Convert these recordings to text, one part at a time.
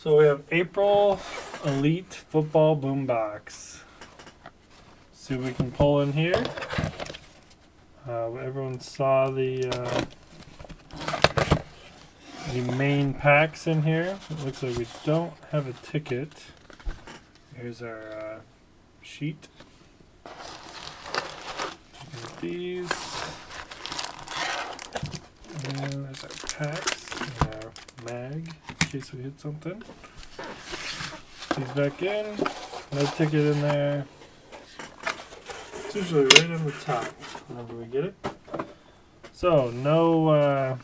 So we have April Elite Football Boombox. See what we can pull in here. Everyone saw the main packs in here. It looks like we don't have a ticket. Here's our sheet. These. And there's our packs and our mag in case we hit something. These back in. No ticket in there. It's usually right on the top whenever we get it. So no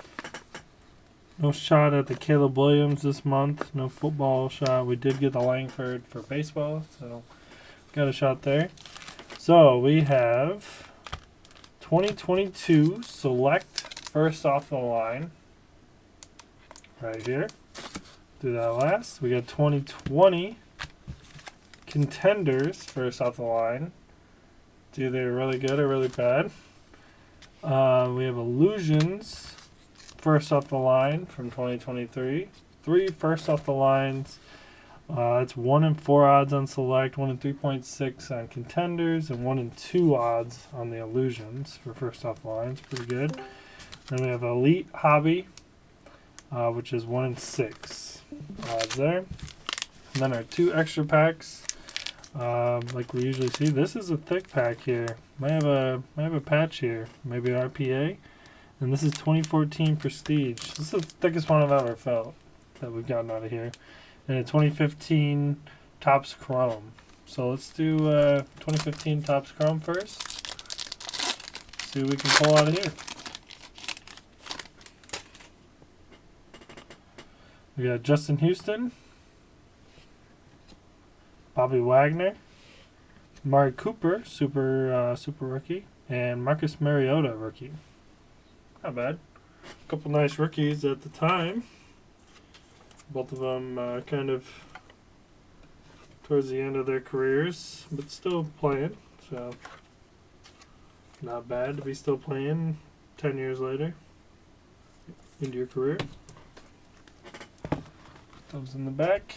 shot at the Caleb Williams this month. No football shot. We did get the Langford for baseball, so got a shot there. So we have 2022 Select First Off the Line right here. Do that last. We got 2020 Contenders First Off the Line. It's either really good or really bad. We have Illusions First Off the Line from 2023. 3 first off the lines. It's 1 in 4 odds on Select, 1 in 3.6 on Contenders, and 1 in 2 odds on the Illusions for first off the lines. Pretty good. Then we have Elite Hobby, which is 1 in 6 odds there. And then our 2 extra packs, like we usually see. This is a thick pack here. Might have a patch here, maybe RPA. And this is 2014 Prestige. This is the thickest one I've ever felt that we've gotten out of here. And a 2015 Topps Chrome. So let's do 2015 Topps Chrome first. See what we can pull out of here. We got Justin Houston, Bobby Wagner, Amari Cooper, super rookie, and Marcus Mariota, rookie. Not bad. A couple nice rookies at the time. Both of them kind of towards the end of their careers, but still playing. So not bad to be still playing 10 years later into your career. Those in the back.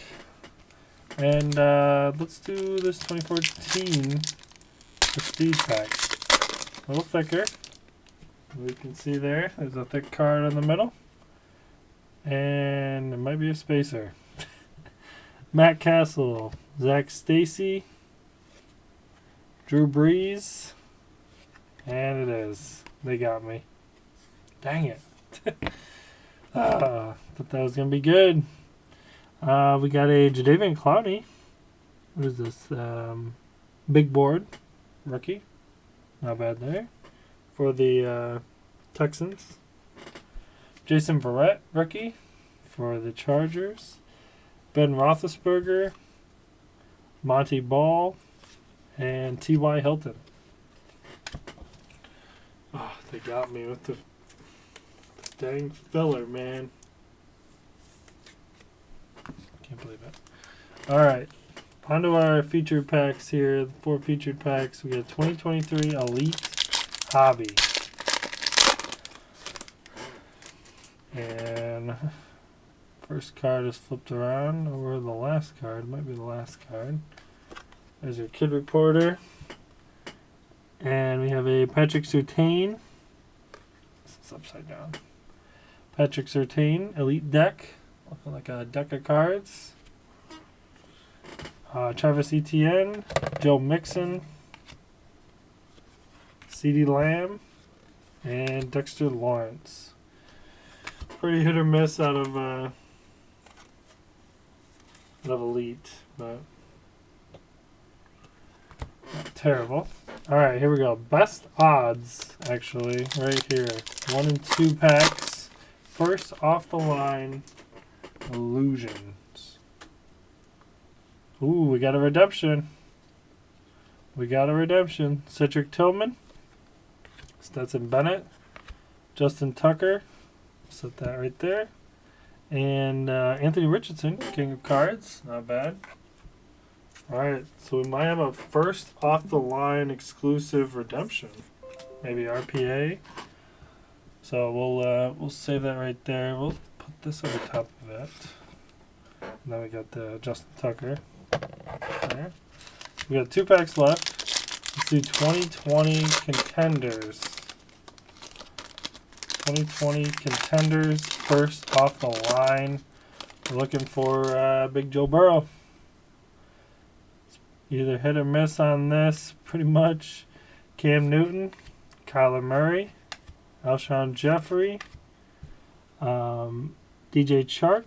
And let's do this 2014 Prestige pack. A little thicker. We can see there's a thick card in the middle. And it might be a spacer. Matt Castle, Zach Stacy, Drew Brees, and it is. They got me. Dang it. Thought that was going to be good. We got a Jadeveon Clowney. What is this? Big board rookie. Not bad there. For the Texans. Jason Verrett, rookie. For the Chargers. Ben Roethlisberger. Monty Ball. And T.Y. Hilton. Oh, they got me with the dang filler, man. Can't believe it. Alright. On to our featured packs here. The 4 featured packs. We got 2023 Elite Hobby. And first card is flipped around, or the last card. Might be the last card. There's your Kid Reporter. And we have a Patrick Surtain. This is upside down. Patrick Surtain, Elite Deck. Looking like a deck of cards. Travis Etienne, Joe Mixon, CeeDee Lamb, and Dexter Lawrence. Pretty hit or miss out of Elite, but not terrible. Alright, here we go. Best odds, actually, right here. 1 and 2 packs. First off the line, Illusions. Ooh, we got a redemption. Cedric Tillman, Stetson Bennett, Justin Tucker. Set that right there. And Anthony Richardson, King of Cards. Not bad. Alright, so we might have a first off the line exclusive redemption. Maybe RPA. So we'll save that right there. We'll put this over top of it. And then we got the Justin Tucker. There. We got 2 packs left. Let's do 2020 contenders. 2020 contenders, first off the line. We're looking for Big Joe Burrow. Either hit or miss on this, pretty much. Cam Newton, Kyler Murray, Alshon Jeffrey, DJ Chark,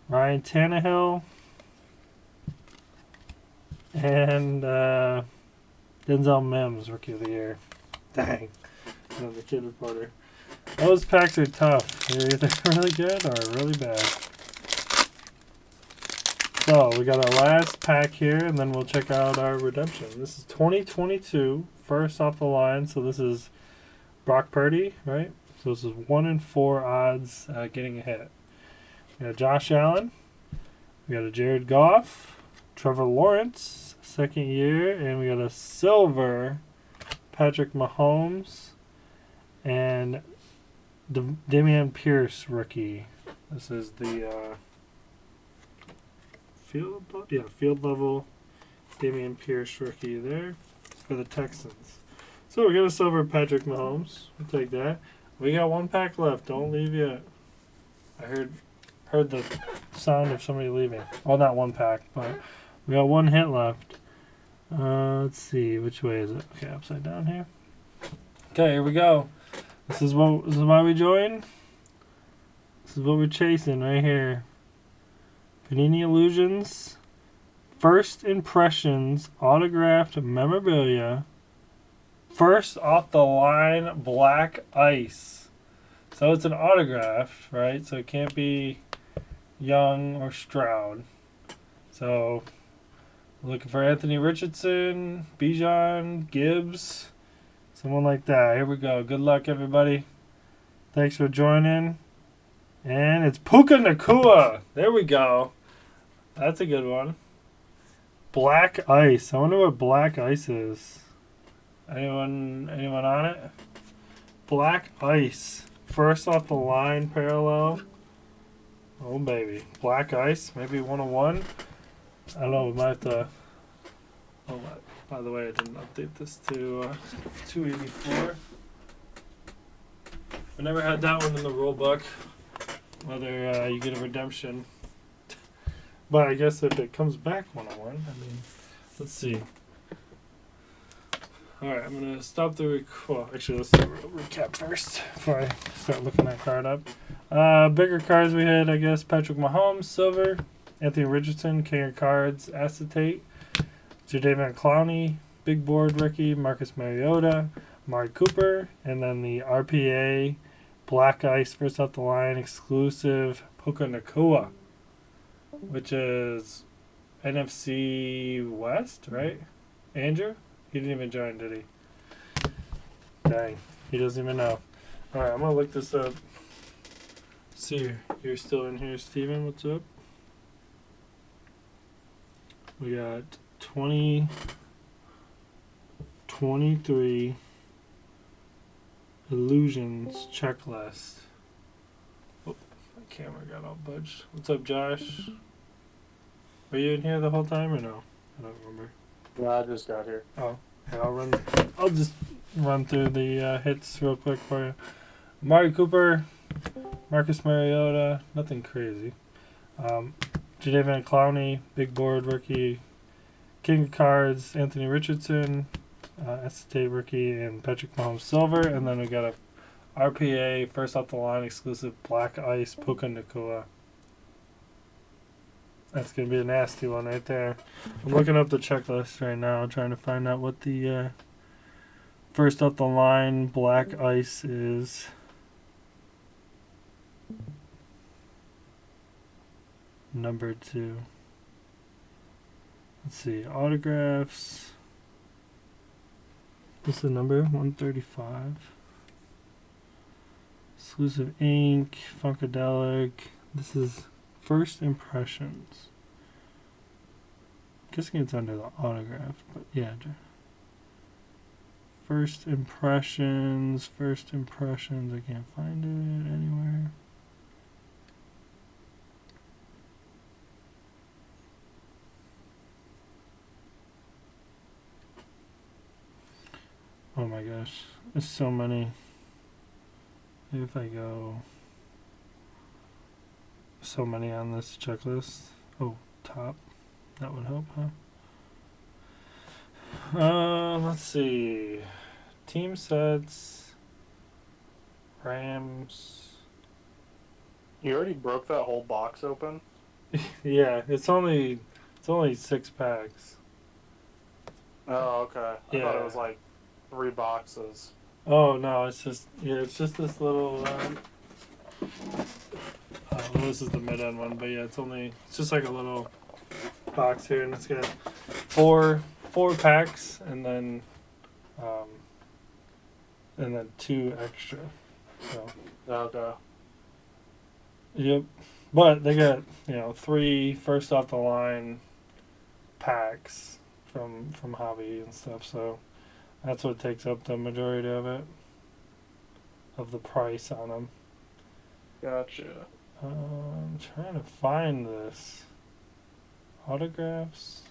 Ryan Tannehill, and Denzel Mims, Rookie of the Year. Dang. And the kid reporter. Those packs are tough. They're either really good or really bad. So, we got our last pack here, and then we'll check out our redemption. This is 2022, first off the line. So, this is Brock Purdy, right? So, this is 1 in 4 odds getting a hit. We got Josh Allen. We got a Jared Goff. Trevor Lawrence, second year. And we got a silver Patrick Mahomes. And Dameon Pierce, rookie. This is the field level Dameon Pierce rookie there for the Texans. So we got a silver Patrick Mahomes. We'll take that. We got 1 pack left. Don't leave yet. I heard the sound of somebody leaving. Well, not 1 pack, but we got 1 hit left. Let's see, which way is it? Okay, upside down here. Okay, here we go. This is why we join. This is what we're chasing right here. Panini Illusions, first impressions, autographed memorabilia, first off the line black ice. So it's an autograph, right? So it can't be Young or Stroud. So looking for Anthony Richardson, Bijan, Gibbs, someone like that. Here we go. Good luck, everybody. Thanks for joining. And it's Puka Nacua. There we go. That's a good one. Black ice. I wonder what black ice is. Anyone on it? Black ice. First off the line parallel. Oh baby. Black ice. Maybe 101. I don't know. We might have to. Oh, by the way, I didn't update this to 284. I never had that one in the rule book. Whether you get a redemption. But I guess if it comes back 101, I mean, let's see. Alright, I'm going to stop the well, actually, let's do a recap first before I start looking that card up. Bigger cards we had, I guess, Patrick Mahomes, silver. Anthony Richardson, King of Cards, acetate. Jadeveon Clowney, big board rookie. Marcus Mariota, Amari Cooper. And then the RPA, Black Ice, first off the line, exclusive Puka Nacua, which is NFC West, right? Andrew? He didn't even join, did he? Dang. He doesn't even know. Alright, I'm going to look this up. See, you're still in here, Steven. What's up? We got 2023 Illusions checklist. Oh, my camera got all budged. What's up, Josh? Were you in here the whole time or no? I don't remember. No, I just got here. Oh, yeah, I'll just run through the hits real quick for you. Amari Cooper, Marcus Mariota, nothing crazy. Jadeveon Clowney, big board rookie. King of Cards, Anthony Richardson, acetate rookie, and Patrick Mahomes silver. And then we got a RPA, first off the line, exclusive Black Ice, Puka Nacua. That's going to be a nasty one right there. I'm looking up the checklist right now, trying to find out what the first off the line Black Ice is. Number 2. Let's see, autographs. What's the number? 135. Exclusive ink, Funkadelic. This is first impressions. Guessing it's under the autograph, but yeah. First impressions. I can't find it anywhere. Oh my gosh, there's so many. Maybe if I go so many on this checklist. Oh, top. That would help, huh? Let's see. Team sets. Rams. You already broke that whole box open? Yeah, it's only 6 packs. Oh, okay. I thought it was Yeah. like 3 boxes. Oh no, it's just this little. Well, this is the mid end one, but yeah, it's just like a little box here, and it's got four packs, um, and then 2 extra. So Okay. yep, but they got 3 first off the line packs from Hobby and stuff. So that's what takes up the majority of the price on them. Gotcha. I'm trying to find this. Autographs.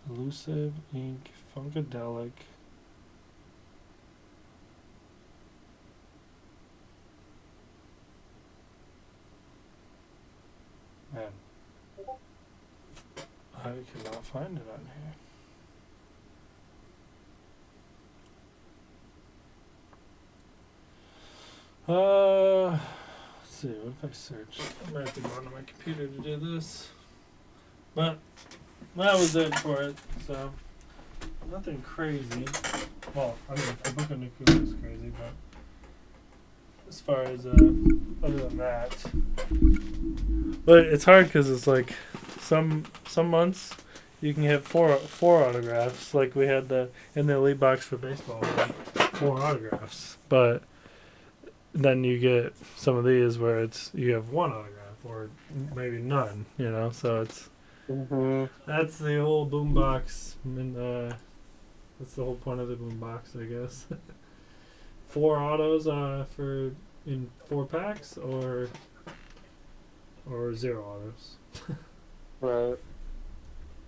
Elusive Ink. Funkadelic. Man. I cannot find it on here. Let's see, what if I search? I'm gonna have to go onto my computer to do this. But that was it for it, so nothing crazy. Well, I mean, the Book of Nuku is crazy, but as far as other than that. But it's hard because it's like some months you can get four autographs, like we had in the elite box for baseball, we had 4 autographs, but then you get some of these where you have 1 autograph or maybe none, so it's that's the whole boombox, and that's the whole point of the boombox, I guess. 4 autos for in 4 packs, or 0 autos. Right.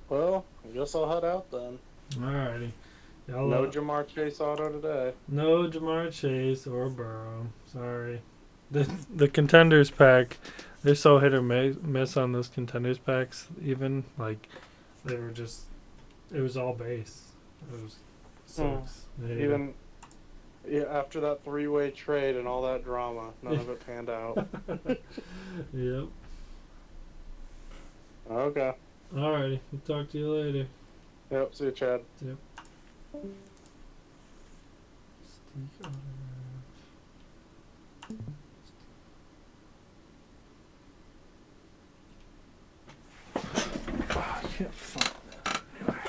Well, I guess I'll head out then. Alrighty. No Jamar Chase auto today. No Jamar Chase or Burrow. Sorry. The contenders pack, they're so hit or miss on those contenders packs. Even like they were just, it was all base. It was sucks. Even after that 3-way trade and all that drama, none of it panned out. Yep. Okay. Alrighty. We'll talk to you later. Yep. See you, Chad. Yep. Steak autograph. Oh, I can't find that. Anyway.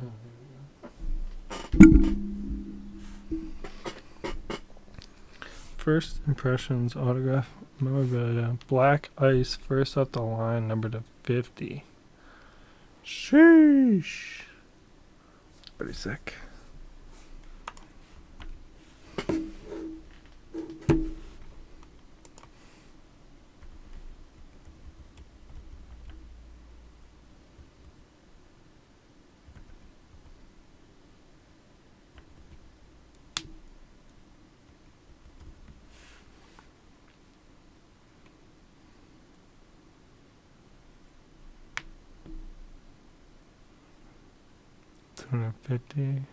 Oh, here we go. First impressions autograph memorabilia. Black Ice, first off the line, number to 50. Sheesh. Pretty sick. $250.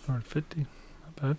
$450. Not bad.